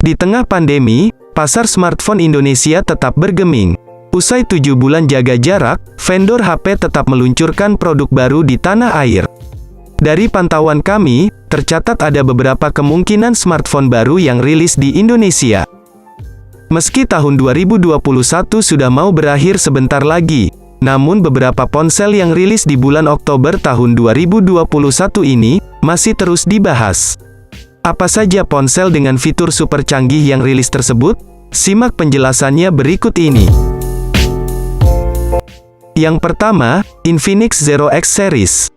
Di tengah pandemi, pasar smartphone Indonesia tetap bergeming. Usai 7 bulan jaga jarak, vendor HP tetap meluncurkan produk baru di tanah air. Dari pantauan kami, tercatat ada beberapa kemungkinan smartphone baru yang rilis di Indonesia. Meski tahun 2021 sudah mau berakhir sebentar lagi, namun beberapa ponsel yang rilis di bulan Oktober tahun 2021 ini masih terus dibahas. Apa saja ponsel dengan fitur super canggih yang rilis tersebut? Simak penjelasannya berikut ini. Yang pertama, Infinix Zero X Series.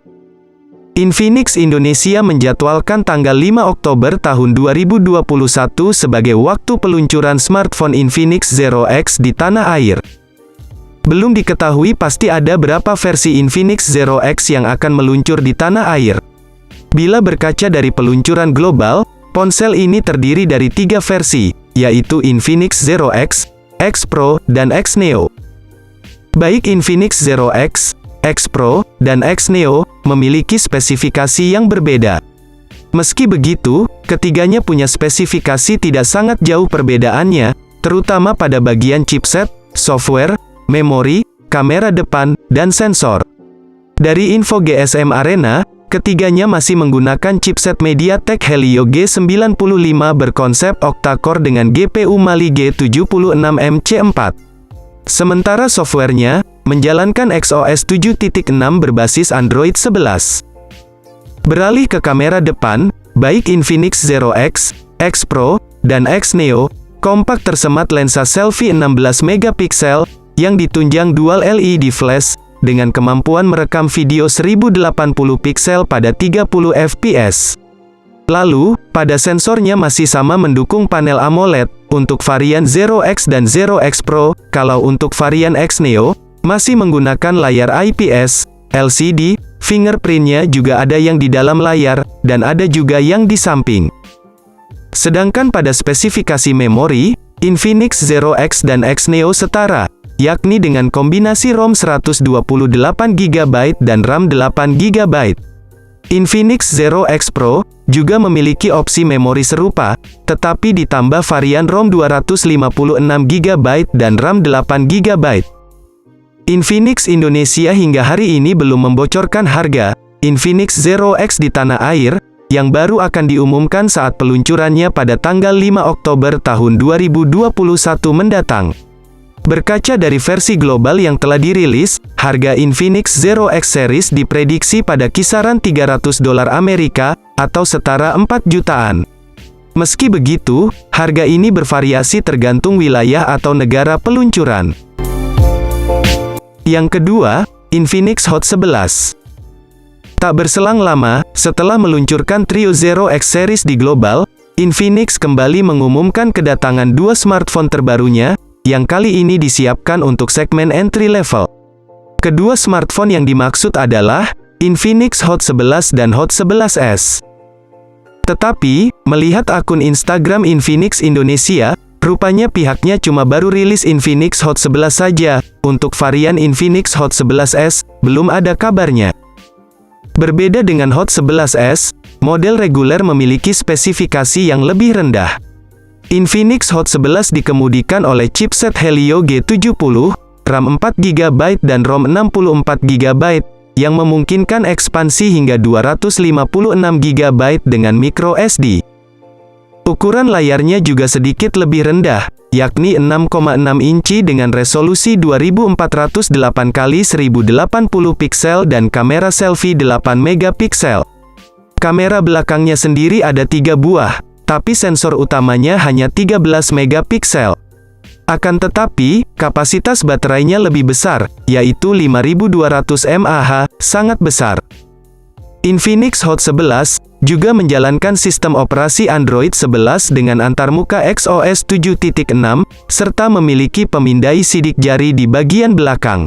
Infinix Indonesia menjadwalkan tanggal 5 Oktober tahun 2021 sebagai waktu peluncuran smartphone Infinix Zero X di tanah air. Belum diketahui pasti ada berapa versi Infinix Zero X yang akan meluncur di tanah air. Bila berkaca dari peluncuran global, ponsel ini terdiri dari 3 versi, yaitu Infinix Zero X, X Pro, dan X Neo. Baik Infinix Zero X, X Pro, dan X Neo memiliki spesifikasi yang berbeda. Meski begitu, ketiganya punya spesifikasi tidak sangat jauh perbedaannya, terutama pada bagian chipset, software, memori, kamera depan, dan sensor. Dari info GSM Arena, ketiganya masih menggunakan chipset MediaTek Helio G95 berkonsep octa-core dengan GPU Mali G76M C4. Sementara softwarenya, menjalankan XOS 7.6 berbasis Android 11. Beralih ke kamera depan, baik Infinix Zero X, X Pro, dan X Neo, kompak tersemat lensa selfie 16 megapiksel, yang ditunjang dual LED flash, dengan kemampuan merekam video 1080 piksel pada 30 fps. Lalu, pada sensornya masih sama mendukung panel AMOLED, untuk varian Zero X dan Zero X Pro, kalau untuk varian X Neo, masih menggunakan layar IPS, LCD, fingerprintnya juga ada yang di dalam layar, dan ada juga yang di samping. Sedangkan pada spesifikasi memori, Infinix Zero X dan X Neo setara, yakni dengan kombinasi ROM 128GB dan RAM 8GB. Infinix Zero X Pro juga memiliki opsi memori serupa, tetapi ditambah varian ROM 256GB dan RAM 8GB. Infinix Indonesia hingga hari ini belum membocorkan harga Infinix Zero X di tanah air, yang baru akan diumumkan saat peluncurannya pada tanggal 5 Oktober tahun 2021 mendatang. Berkaca dari versi global yang telah dirilis, harga Infinix Zero X Series diprediksi pada kisaran $300 Amerika, atau setara 4 jutaan. Meski begitu, harga ini bervariasi tergantung wilayah atau negara peluncuran. Yang kedua, Infinix Hot 11. Tak berselang lama, setelah meluncurkan trio Zero X Series di global, Infinix kembali mengumumkan kedatangan 2 smartphone terbarunya, yang kali ini disiapkan untuk segmen entry level. Kedua smartphone yang dimaksud adalah Infinix Hot 11 dan Hot 11s. Tetapi, melihat akun Instagram Infinix Indonesia, rupanya pihaknya cuma baru rilis Infinix Hot 11 saja. Untuk varian Infinix Hot 11s, belum ada kabarnya. Berbeda dengan Hot 11s, model reguler memiliki spesifikasi yang lebih rendah. Infinix Hot 11 dikemudikan oleh chipset Helio G70, RAM 4GB dan ROM 64GB, yang memungkinkan ekspansi hingga 256GB dengan micro SD. Ukuran layarnya juga sedikit lebih rendah, yakni 6,6 inci dengan resolusi 2408x1080 piksel dan kamera selfie 8 megapiksel. Kamera belakangnya sendiri ada 3 buah, tapi sensor utamanya hanya 13 megapiksel. Akan tetapi, kapasitas baterainya lebih besar, yaitu 5200 mAh, sangat besar. Infinix Hot 11 juga menjalankan sistem operasi Android 11 dengan antarmuka XOS 7.6, serta memiliki pemindai sidik jari di bagian belakang.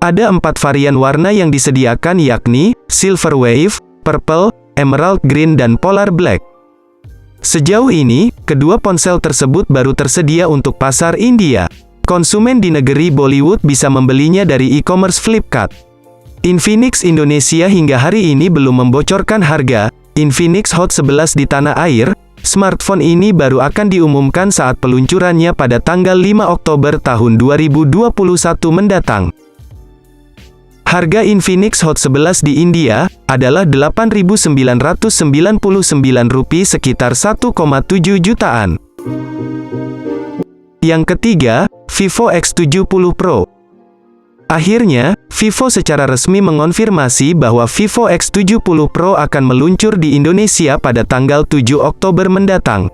Ada 4 varian warna yang disediakan yakni Silver Wave, Purple, Emerald Green dan Polar Black. Sejauh ini, kedua ponsel tersebut baru tersedia untuk pasar India. Konsumen di negeri Bollywood bisa membelinya dari e-commerce Flipkart. Infinix Indonesia hingga hari ini belum membocorkan harga Infinix Hot 11 di tanah air, smartphone ini baru akan diumumkan saat peluncurannya pada tanggal 5 Oktober tahun 2021 mendatang. Harga Infinix Hot 11 di India adalah Rp8.999 sekitar 1,7 jutaan. Yang ketiga, Vivo X70 Pro. Akhirnya, Vivo secara resmi mengonfirmasi bahwa Vivo X70 Pro akan meluncur di Indonesia pada tanggal 7 Oktober mendatang.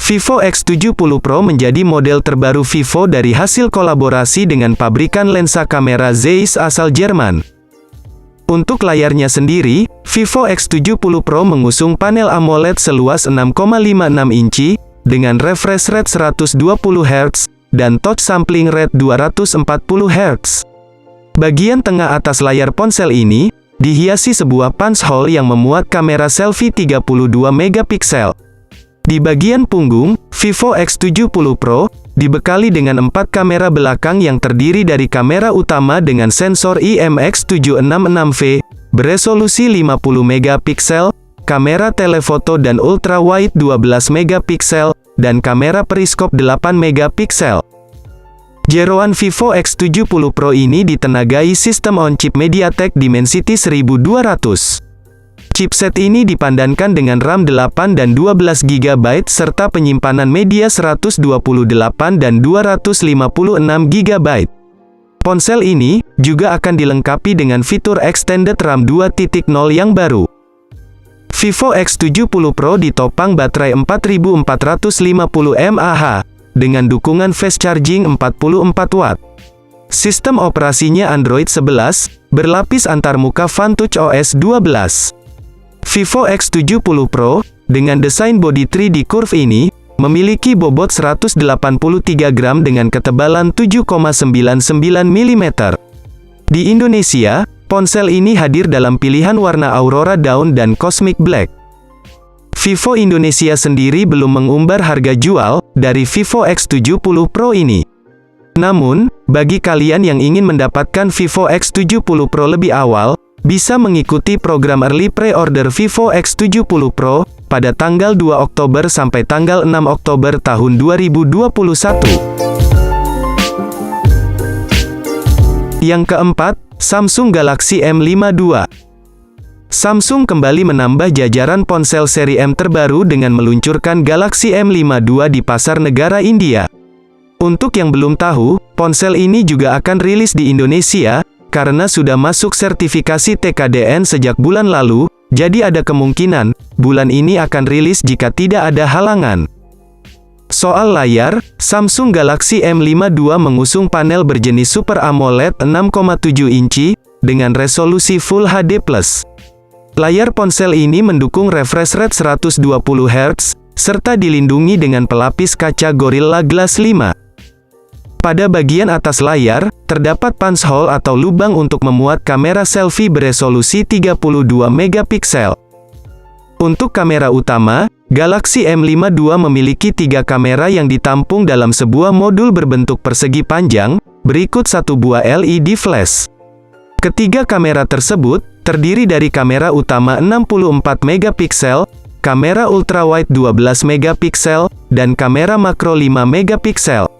Vivo X70 Pro menjadi model terbaru Vivo dari hasil kolaborasi dengan pabrikan lensa kamera Zeiss asal Jerman. Untuk layarnya sendiri, Vivo X70 Pro mengusung panel AMOLED seluas 6,56 inci, dengan refresh rate 120 Hz, dan touch sampling rate 240 Hz. Bagian tengah atas layar ponsel ini, dihiasi sebuah punch hole yang memuat kamera selfie 32 megapiksel. Di bagian punggung, Vivo X70 Pro dibekali dengan 4 kamera belakang yang terdiri dari kamera utama dengan sensor IMX766V, beresolusi 50 megapiksel, kamera telefoto dan ultrawide 12 megapiksel, dan kamera periskop 8 megapiksel. Jeroan Vivo X70 Pro ini ditenagai sistem on-chip MediaTek Dimensity 1200. Chipset ini dipandankan dengan RAM 8 dan 12 GB serta penyimpanan media 128 dan 256 GB. Ponsel ini juga akan dilengkapi dengan fitur Extended RAM 2.0 yang baru. Vivo X70 Pro ditopang baterai 4450 mAh dengan dukungan fast charging 44 Watt. Sistem operasinya Android 11, berlapis antarmuka Vantage OS 12. Vivo X70 Pro, dengan desain bodi 3D curve ini, memiliki bobot 183 gram dengan ketebalan 7,99 mm. Di Indonesia, ponsel ini hadir dalam pilihan warna Aurora Dawn dan Cosmic Black. Vivo Indonesia sendiri belum mengumbar harga jual dari Vivo X70 Pro ini. Namun, bagi kalian yang ingin mendapatkan Vivo X70 Pro lebih awal, bisa mengikuti program early pre-order Vivo X70 Pro pada tanggal 2 Oktober sampai tanggal 6 Oktober tahun 2021. Yang keempat, Samsung Galaxy M52. Samsung kembali menambah jajaran ponsel seri M terbaru dengan meluncurkan Galaxy M52 di pasar negara India. Untuk yang belum tahu, ponsel ini juga akan rilis di Indonesia, karena sudah masuk sertifikasi TKDN sejak bulan lalu, jadi ada kemungkinan, bulan ini akan rilis jika tidak ada halangan. Soal layar, Samsung Galaxy M52 mengusung panel berjenis Super AMOLED 6,7 inci, dengan resolusi Full HD+. Layar ponsel ini mendukung refresh rate 120 Hz, serta dilindungi dengan pelapis kaca Gorilla Glass 5. Pada bagian atas layar, terdapat punch hole atau lubang untuk memuat kamera selfie beresolusi 32 megapiksel. Untuk kamera utama, Galaxy M52 memiliki 3 kamera yang ditampung dalam sebuah modul berbentuk persegi panjang, berikut satu buah LED flash. Ketiga kamera tersebut terdiri dari kamera utama 64 megapiksel, kamera ultrawide 12 megapiksel, dan kamera makro 5 megapiksel.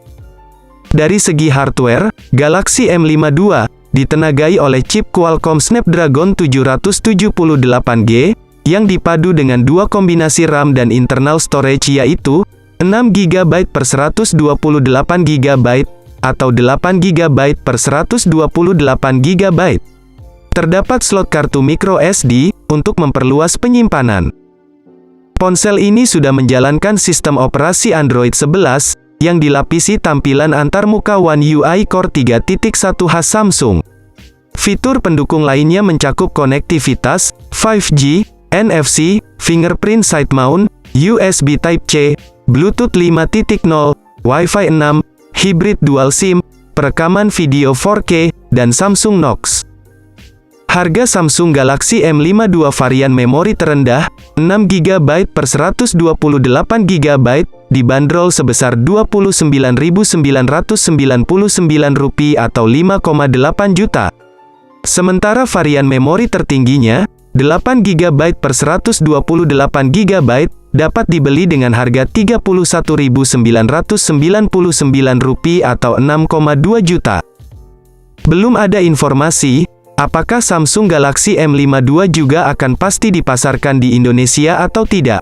Dari segi hardware, Galaxy M52 ditenagai oleh chip Qualcomm Snapdragon 778G, yang dipadu dengan dua kombinasi RAM dan internal storage yaitu 6GB per 128GB, atau 8GB per 128GB. Terdapat slot kartu micro SD, untuk memperluas penyimpanan. Ponsel ini sudah menjalankan sistem operasi Android 11, yang dilapisi tampilan antarmuka One UI Core 3.1 khas Samsung. Fitur pendukung lainnya mencakup konektivitas, 5G, NFC, fingerprint side mount, USB Type-C, Bluetooth 5.0, Wi-Fi 6, hybrid dual SIM, perekaman video 4K, dan Samsung Knox. Harga Samsung Galaxy M52 varian memori terendah, 6GB per 128GB, dibanderol sebesar Rp29.999 atau 5,8 juta. Sementara varian memori tertingginya, 8GB per 128GB, dapat dibeli dengan harga Rp31.999 atau 6,2 juta. Belum ada informasi, apakah Samsung Galaxy M5 II juga akan pasti dipasarkan di Indonesia atau tidak.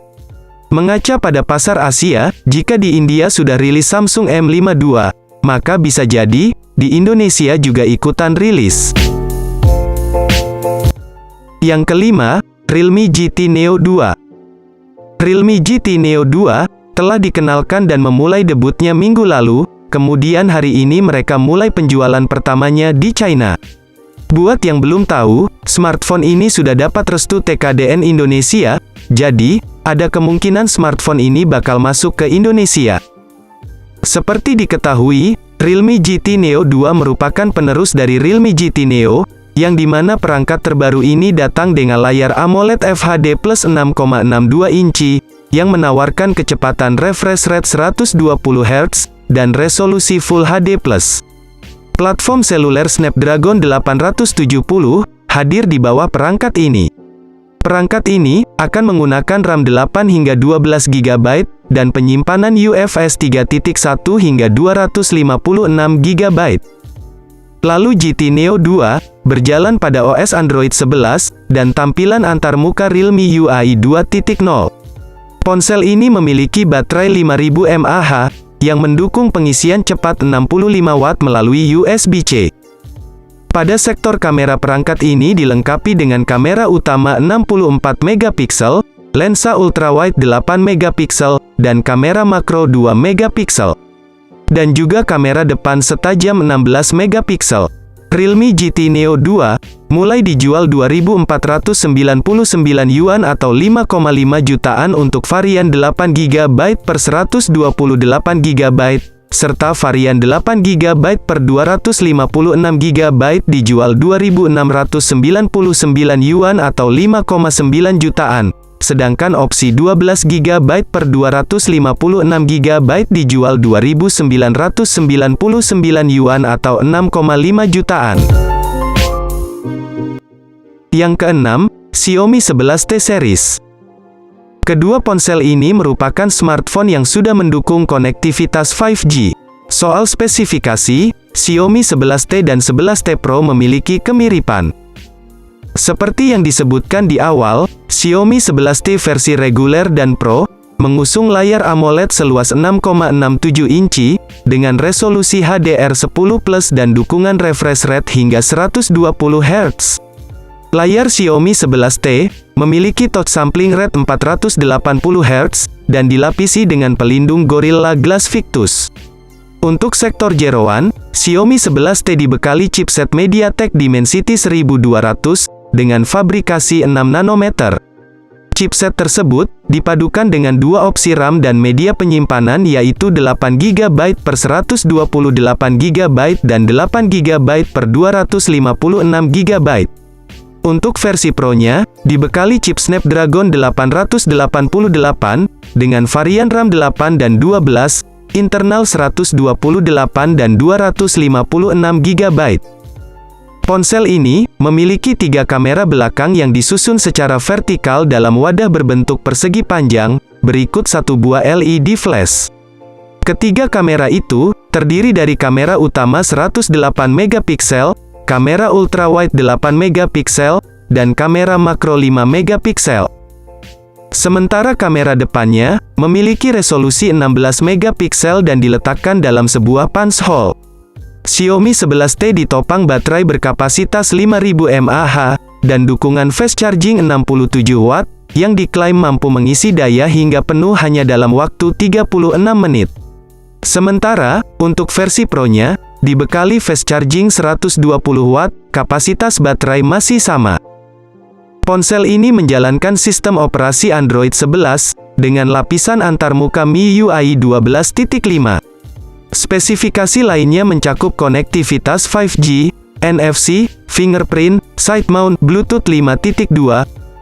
Mengaca pada pasar Asia, jika di India sudah rilis Samsung M5 II, maka bisa jadi, di Indonesia juga ikutan rilis. Yang kelima, Realme GT Neo 2. Realme GT Neo 2 telah dikenalkan dan memulai debutnya minggu lalu, kemudian hari ini mereka mulai penjualan pertamanya di China. Buat yang belum tahu, smartphone ini sudah dapat restu TKDN Indonesia, jadi, ada kemungkinan smartphone ini bakal masuk ke Indonesia. Seperti diketahui, Realme GT Neo 2 merupakan penerus dari Realme GT Neo, yang dimana perangkat terbaru ini datang dengan layar AMOLED FHD Plus 6,62 inci, yang menawarkan kecepatan refresh rate 120 Hz, dan resolusi Full HD+. Platform seluler Snapdragon 870 hadir di bawah perangkat ini. Perangkat ini akan menggunakan RAM 8 hingga 12 GB dan penyimpanan UFS 3.1 hingga 256 GB. Lalu GT Neo 2 berjalan pada OS Android 11 dan tampilan antarmuka Realme UI 2.0. Ponsel ini memiliki baterai 5000 mAh yang mendukung pengisian cepat 65 Watt melalui USB-C. Pada sektor kamera perangkat ini dilengkapi dengan kamera utama 64 megapiksel, lensa ultrawide 8 megapiksel, dan kamera makro 2 megapiksel. Dan juga kamera depan setajam 16 megapiksel. Realme GT Neo 2 mulai dijual Rp2.499 atau 5,5 jutaan untuk varian 8 GB per 128 GB, serta varian 8 GB per 256 GB dijual Rp2.699 atau 5,9 jutaan. Sedangkan opsi 12 GB per 256 GB dijual Rp2.999 atau 6,5 jutaan. Yang keenam, Xiaomi 11T series. Kedua ponsel ini merupakan smartphone yang sudah mendukung konektivitas 5G. Soal spesifikasi, Xiaomi 11T dan 11T Pro memiliki kemiripan. Seperti yang disebutkan di awal, Xiaomi 11T versi reguler dan Pro mengusung layar AMOLED seluas 6,67 inci dengan resolusi HDR10+ dan dukungan refresh rate hingga 120 Hz. Layar Xiaomi 11T memiliki touch sampling rate 480 Hz dan dilapisi dengan pelindung Gorilla Glass Victus. Untuk sektor jeroan, Xiaomi 11T dibekali chipset MediaTek Dimensity 1200 dengan fabrikasi 6 nanometer. Chipset tersebut dipadukan dengan dua opsi RAM dan media penyimpanan yaitu 8 GB per 128 GB dan 8 GB per 256 GB. Untuk versi Pro-nya, dibekali chip Snapdragon 888 dengan varian RAM 8 dan 12, internal 128 dan 256 GB. Ponsel ini memiliki 3 kamera belakang yang disusun secara vertikal dalam wadah berbentuk persegi panjang, berikut 1 buah LED flash. Ketiga kamera itu terdiri dari kamera utama 108 megapiksel, kamera ultrawide 8 megapiksel, dan kamera makro 5 megapiksel. Sementara kamera depannya memiliki resolusi 16 megapiksel dan diletakkan dalam sebuah punch hole. Xiaomi 11T ditopang baterai berkapasitas 5000 mAh dan dukungan fast charging 67 Watt yang diklaim mampu mengisi daya hingga penuh hanya dalam waktu 36 menit. Sementara untuk versi Pro-nya dibekali fast charging 120 Watt, kapasitas baterai masih sama. Ponsel ini menjalankan sistem operasi Android 11 dengan lapisan antarmuka MIUI 12.5. Spesifikasi lainnya mencakup konektivitas 5G, NFC, fingerprint, side mount, Bluetooth 5.2,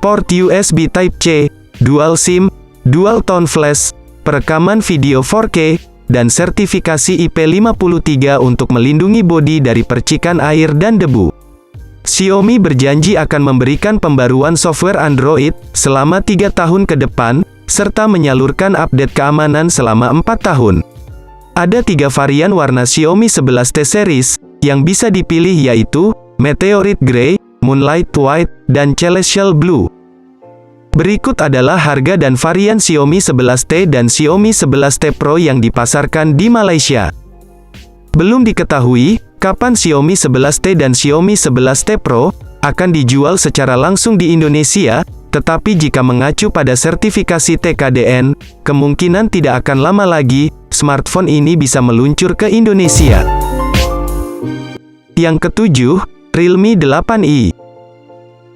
port USB Type-C, dual SIM, dual tone flash, perekaman video 4K, dan sertifikasi IP53 untuk melindungi bodi dari percikan air dan debu. Xiaomi berjanji akan memberikan pembaruan software Android selama 3 tahun ke depan, serta menyalurkan update keamanan selama 4 tahun. Ada 3 varian warna Xiaomi 11T series, yang bisa dipilih yaitu, Meteorite Grey, Moonlight White, dan Celestial Blue. Berikut adalah harga dan varian Xiaomi 11T dan Xiaomi 11T Pro yang dipasarkan di Malaysia. Belum diketahui, kapan Xiaomi 11T dan Xiaomi 11T Pro akan dijual secara langsung di Indonesia, tetapi jika mengacu pada sertifikasi TKDN, kemungkinan tidak akan lama lagi, smartphone ini bisa meluncur ke Indonesia. Yang ketujuh, Realme 8i.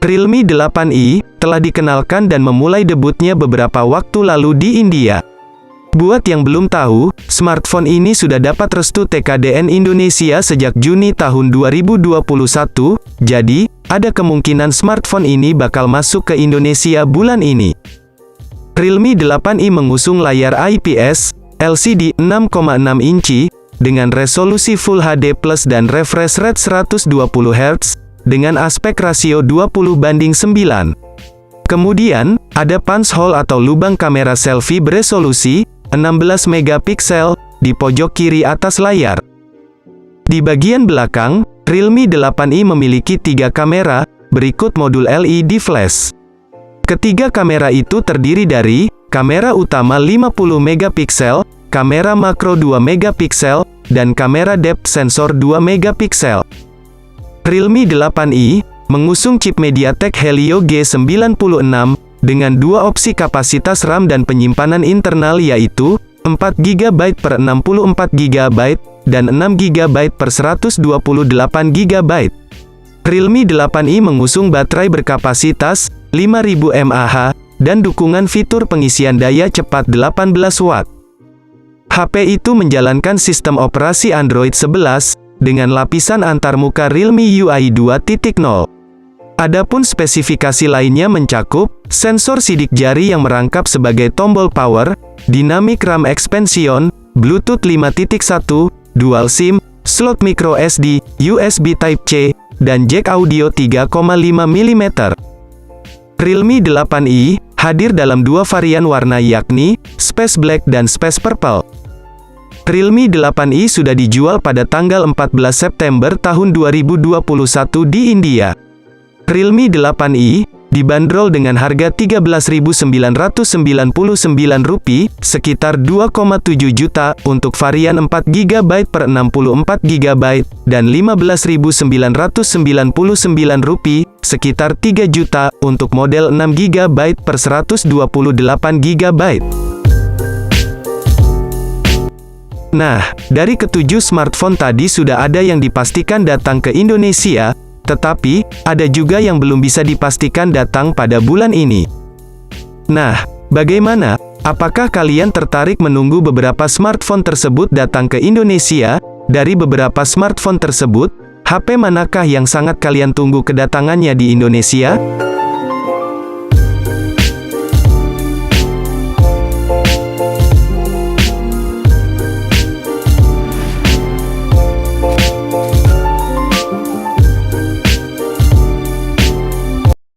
Realme 8i telah dikenalkan dan memulai debutnya beberapa waktu lalu di India. Buat yang belum tahu, smartphone ini sudah dapat restu TKDN Indonesia sejak Juni tahun 2021, jadi, ada kemungkinan smartphone ini bakal masuk ke Indonesia bulan ini. Realme 8i mengusung layar IPS, LCD 6,6 inci, dengan resolusi Full HD Plus dan refresh rate 120 Hz, dengan aspek rasio 20:9. Kemudian, ada punch hole atau lubang kamera selfie beresolusi 16 megapiksel di pojok kiri atas layar. Di bagian belakang, Realme 8i memiliki 3 kamera, berikut modul LED flash. Ketiga kamera itu terdiri dari kamera utama 50 megapiksel, kamera makro 2 megapiksel, dan kamera depth sensor 2 megapiksel. Realme 8i mengusung chip MediaTek Helio G96 dengan 2 opsi kapasitas RAM dan penyimpanan internal yaitu 4GB per 64GB dan 6GB per 128GB. Realme 8i mengusung baterai berkapasitas 5000 mAh dan dukungan fitur pengisian daya cepat 18 Watt. HP itu menjalankan sistem operasi Android 11 dengan lapisan antarmuka Realme UI 2.0. Adapun spesifikasi lainnya mencakup sensor sidik jari yang merangkap sebagai tombol power, dynamic RAM expansion, Bluetooth 5.1, dual SIM, slot micro SD, USB Type-C, dan jack audio 3,5 mm. Realme 8i hadir dalam 2 varian warna yakni Space Black dan Space Purple. Realme 8i sudah dijual pada tanggal 14 September tahun 2021 di India. Realme 8i dibanderol dengan harga Rp13.999, sekitar 2,7 juta untuk varian 4GB per 64GB dan Rp15.999, sekitar 3 juta untuk model 6GB per 128GB. Nah, dari ketujuh smartphone tadi sudah ada yang dipastikan datang ke Indonesia, tetapi, ada juga yang belum bisa dipastikan datang pada bulan ini. Nah, bagaimana? Apakah kalian tertarik menunggu beberapa smartphone tersebut datang ke Indonesia? Dari beberapa smartphone tersebut, HP manakah yang sangat kalian tunggu kedatangannya di Indonesia?